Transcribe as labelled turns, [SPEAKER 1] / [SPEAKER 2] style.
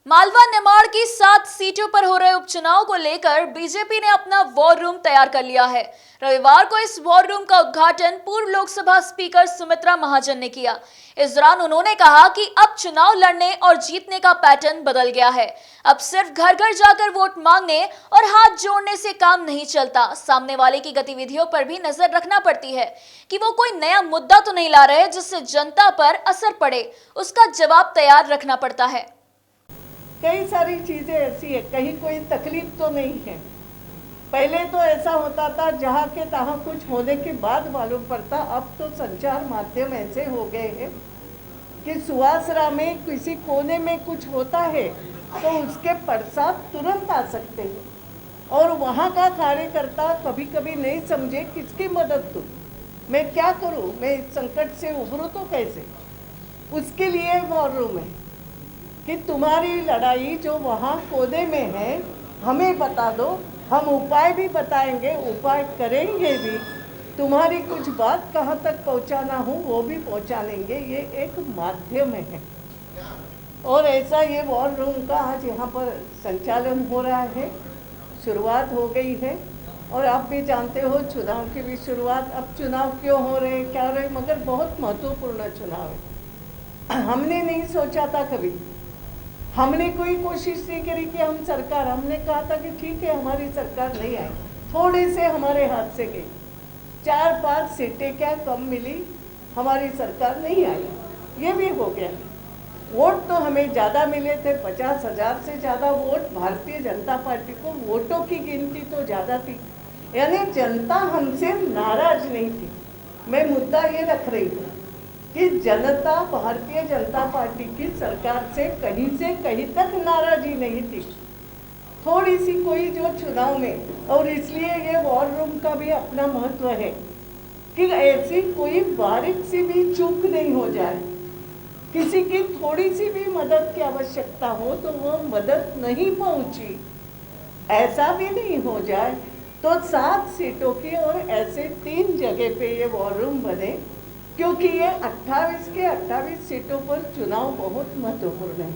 [SPEAKER 1] मालवा निमाड़ की 7 सीटों पर हो रहे उपचुनाव को लेकर बीजेपी ने अपना वॉर रूम तैयार कर लिया है। रविवार को इस वॉर रूम का उद्घाटन पूर्व लोकसभा स्पीकर सुमित्रा महाजन ने किया। इस दौरान उन्होंने कहा कि अब चुनाव लड़ने और जीतने का पैटर्न बदल गया है। अब सिर्फ घर घर जाकर वोट मांगने और हाथ जोड़ने से काम नहीं चलता। सामने वाले की गतिविधियों पर भी नजर रखना पड़ती है कि वो कोई नया मुद्दा तो नहीं ला रहे जिससे जनता पर असर पड़े। उसका जवाब तैयार रखना पड़ता है।
[SPEAKER 2] कई सारी चीज़ें ऐसी है, कहीं कोई तकलीफ तो नहीं है। पहले तो ऐसा होता था जहाँ के तहाँ कुछ होने के बाद मालूम पड़ता। अब तो संचार माध्यम ऐसे हो गए हैं कि सुवासरा में किसी कोने में कुछ होता है तो उसके पश्चात तुरंत आ सकते हैं और वहाँ का कार्यकर्ता कभी कभी नहीं समझे किसकी मदद दूँ, मैं क्या करूँ, मैं इस संकट से उभरूँ तो कैसे। उसके लिए वॉर रूम है कि तुम्हारी लड़ाई जो वहाँ कोने में है हमें बता दो, हम उपाय भी बताएंगे, उपाय करेंगे भी, तुम्हारी कुछ बात कहाँ तक पहुँचाना हो वो भी पहुँचा लेंगे। ये एक माध्यम है और ऐसा ये वॉर रूम का आज यहाँ पर संचालन हो रहा है। शुरुआत हो गई है और आप भी जानते हो चुनाव की भी शुरुआत। अब चुनाव क्यों हो रहे क्या हो रहे, मगर बहुत महत्वपूर्ण चुनाव है। हमने नहीं सोचा था कभी, हमने कोई कोशिश नहीं करी कि हम सरकार, हमने कहा था कि ठीक है हमारी सरकार नहीं आई, थोड़े से हमारे हाथ से गई, 4-5 सीटें क्या कम मिली, हमारी सरकार नहीं आई, ये भी हो गया। वोट तो हमें ज़्यादा मिले थे, 50,000 से ज़्यादा वोट भारतीय जनता पार्टी को, वोटों की गिनती तो ज़्यादा थी, यानी जनता हमसे नाराज नहीं थी। मैं मुद्दा ये रख रही हूँ कि जनता भारतीय जनता पार्टी की सरकार से कहीं तक नाराजी नहीं थी, थोड़ी सी कोई जो चुनाव में। और इसलिए ये वॉर रूम का भी अपना महत्व है कि ऐसी कोई बारीक सी भी चूक नहीं हो जाए, किसी की थोड़ी सी भी मदद की आवश्यकता हो तो वो मदद नहीं पहुंची, ऐसा भी नहीं हो जाए। तो 7 सीटों की और ऐसे 3 जगह पे ये वॉर रूम बने, क्योंकि ये 28 के 28 सीटों पर चुनाव बहुत महत्वपूर्ण है।